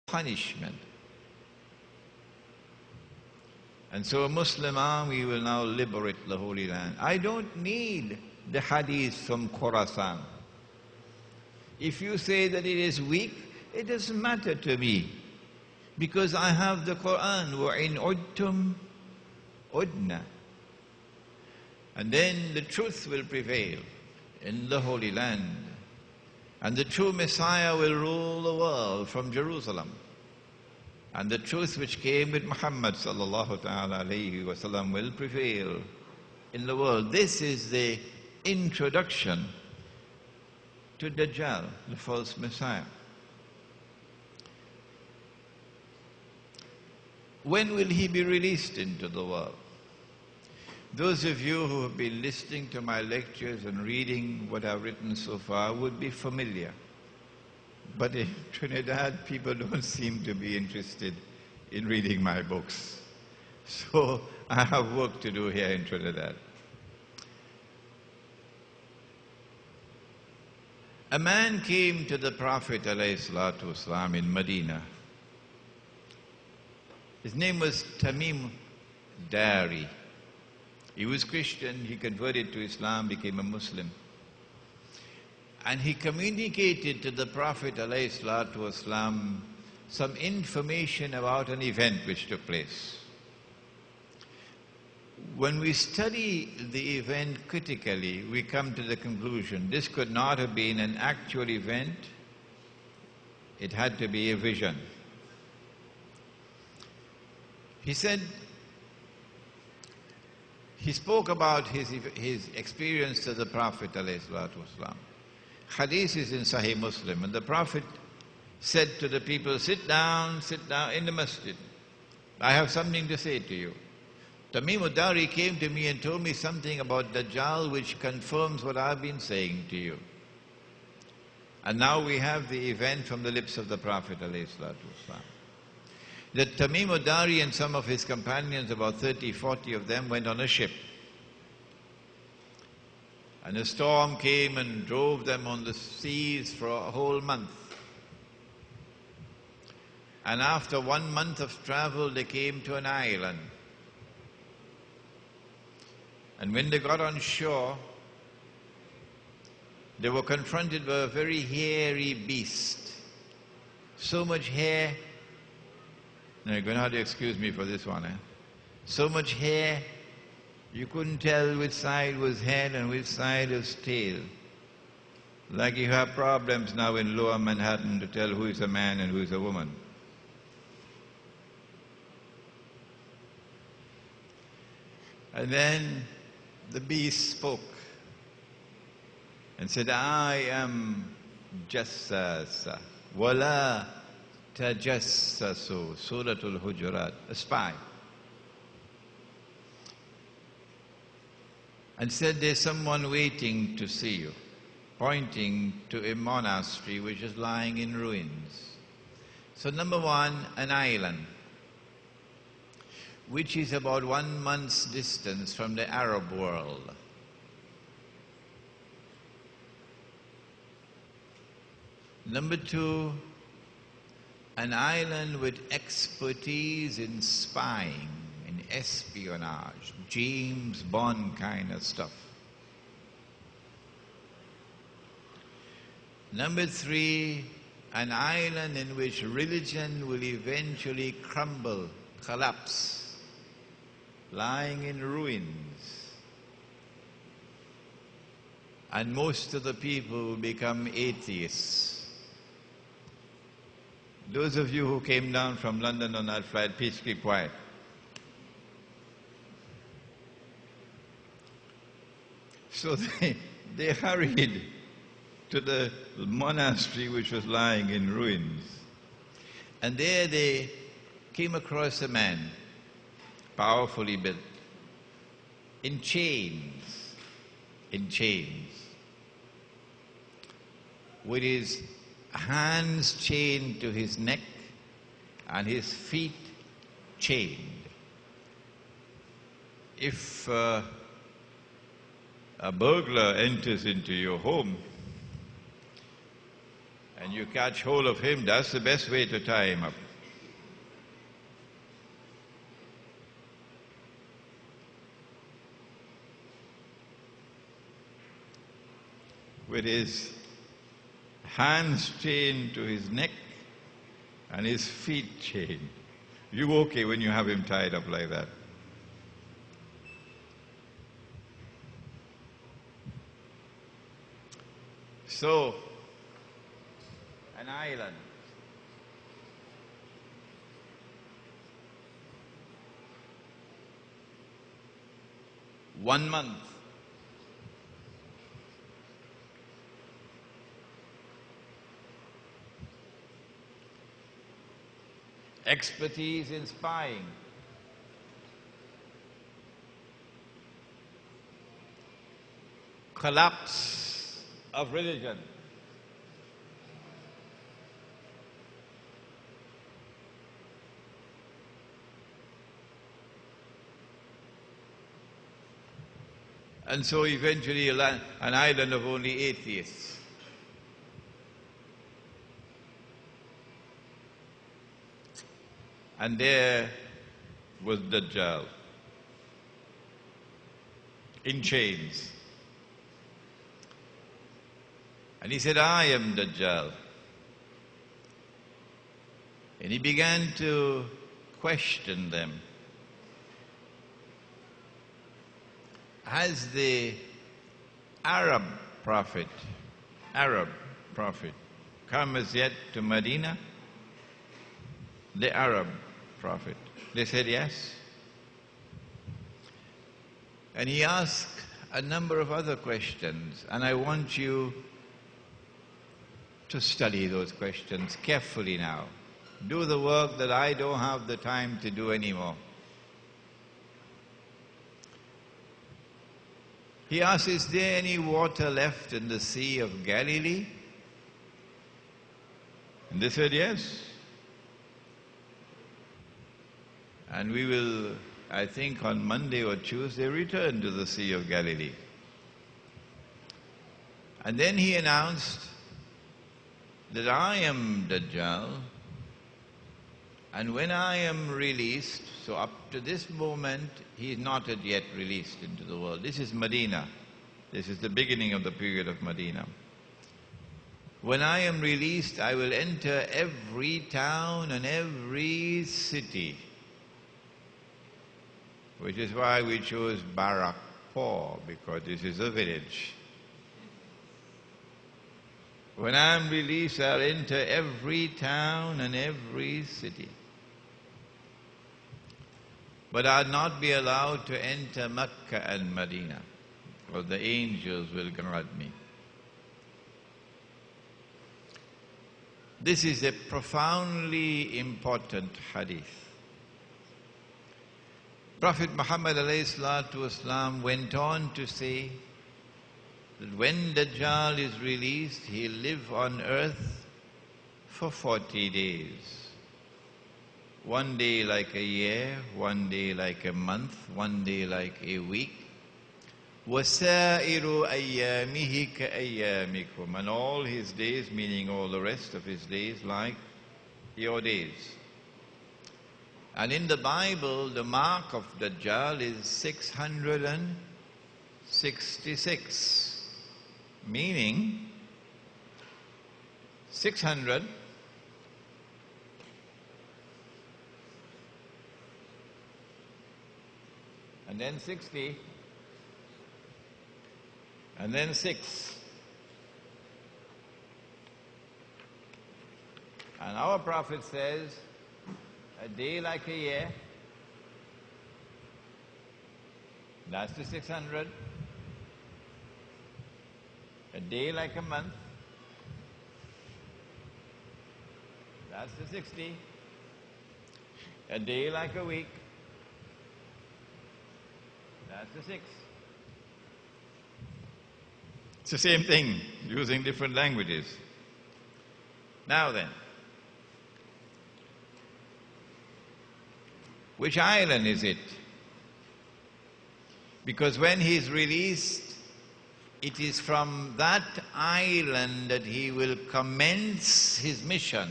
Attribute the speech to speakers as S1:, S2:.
S1: punishment. And so a Muslim army will now liberate the Holy Land. I don't need the hadith from Khorasan. If you say that it is weak, it doesn't matter to me, because I have the Quran, وَإِنْ عُدْتُمْ عُدْنَا. And then the truth will prevail in the Holy Land. And the true Messiah will rule the world from Jerusalem. And the truth which came with Muhammad sallallahu ta'ala alayhi wa sallam will prevail in the world. This is the introduction to Dajjal, the false Messiah. When will he be released into the world? Those of you who have been listening to my lectures and reading what I've written so far would be familiar. But in Trinidad, people don't seem to be interested in reading my books. So I have work to do here in Trinidad. A man came to the Prophet ﷺ in Medina. His name was Tamim Dari. He was Christian, he converted to Islam, became a Muslim. And he communicated to the Prophet ﷺ some information about an event which took place. When we study the event critically, we come to the conclusion this could not have been an actual event, it had to be a vision. He said, he spoke about his experience to the Prophet ﷺ. Hadith is in Sahih Muslim, and the Prophet said to the people, sit down in the masjid. I have something to say to you. Tamim Dari came to me and told me something about Dajjal which confirms what I've been saying to you. And now we have the event from the lips of the Prophet ﷺ. That Tamim Dari and some of his companions, about 30, 40 of them, went on a ship. And a storm came and drove them on the seas for a whole month. And after 1 month of travel, they came to an island. And when they got on shore, they were confronted by a very hairy beast. So much hair. Now you're going to have to excuse me for this one. So much hair, you couldn't tell which side was head and which side was tail. Like you have problems now in Lower Manhattan to tell who is a man and who is a woman. And then the beast spoke and said, I am Jassasa, wala tajassasu, Suratul Hujurat, a spy. And said, there's someone waiting to see you, pointing to a monastery which is lying in ruins. So number one, an island, which is about 1 month's distance from the Arab world. Number two, an island with expertise in spying, in espionage, James Bond kind of stuff. Number three, an island in which religion will eventually crumble, collapse, lying in ruins. And most of the people will become atheists. Those of you who came down from London on that flight, please keep quiet. So they hurried to the monastery which was lying in ruins. And there they came across a man, powerfully built, in chains, with his hands chained to his neck and his feet chained. If a burglar enters into your home and you catch hold of him, that's the best way to tie him up. With his hands chained to his neck and his feet chained. You okay when you have him tied up like that? So, an island. One month. Expertise in spying. Collapse of religion. And so eventually an island of only atheists. And there was Dajjal in chains. And he said, I am Dajjal. And he began to question them. Has the Arab prophet come as yet to Medina? The Arab prophet. They said yes. And he asked a number of other questions, and I want you to study those questions carefully now. Do the work that I don't have the time to do anymore. He asked, is there any water left in the Sea of Galilee? And they said yes. And we will, I think on Monday or Tuesday, return to the Sea of Galilee. And then he announced that I am Dajjal, and when I am released, so up to this moment, he is not yet released into the world. This is Medina. This is the beginning of the period of Medina. When I am released, I will enter every town and every city, which is why we chose Barakpur, because this is a village. When I am released, I'll enter every town and every city. But I'll not be allowed to enter Mecca and Medina, because the angels will guard me. This is a profoundly important hadith. Prophet Muhammad ﷺ went on to say that when Dajjal is released, he'll live on earth for 40 days. One day like a year, one day like a month, one day like a week. وَسَائِرُ أَيَّامِهِ كَأَيَّامِكُمْ. And all his days, meaning all the rest of his days, like your days. And in the Bible, the mark of Dajjal is 666, meaning 600 and then 60 and then 6. And our Prophet says, a day like a year, that's the 600. A day like a month, that's the 60. A day like a week, that's the 6. It's the same thing, using different languages. Now then, which island is it? Because when he is released, it is from that island that he will commence his mission.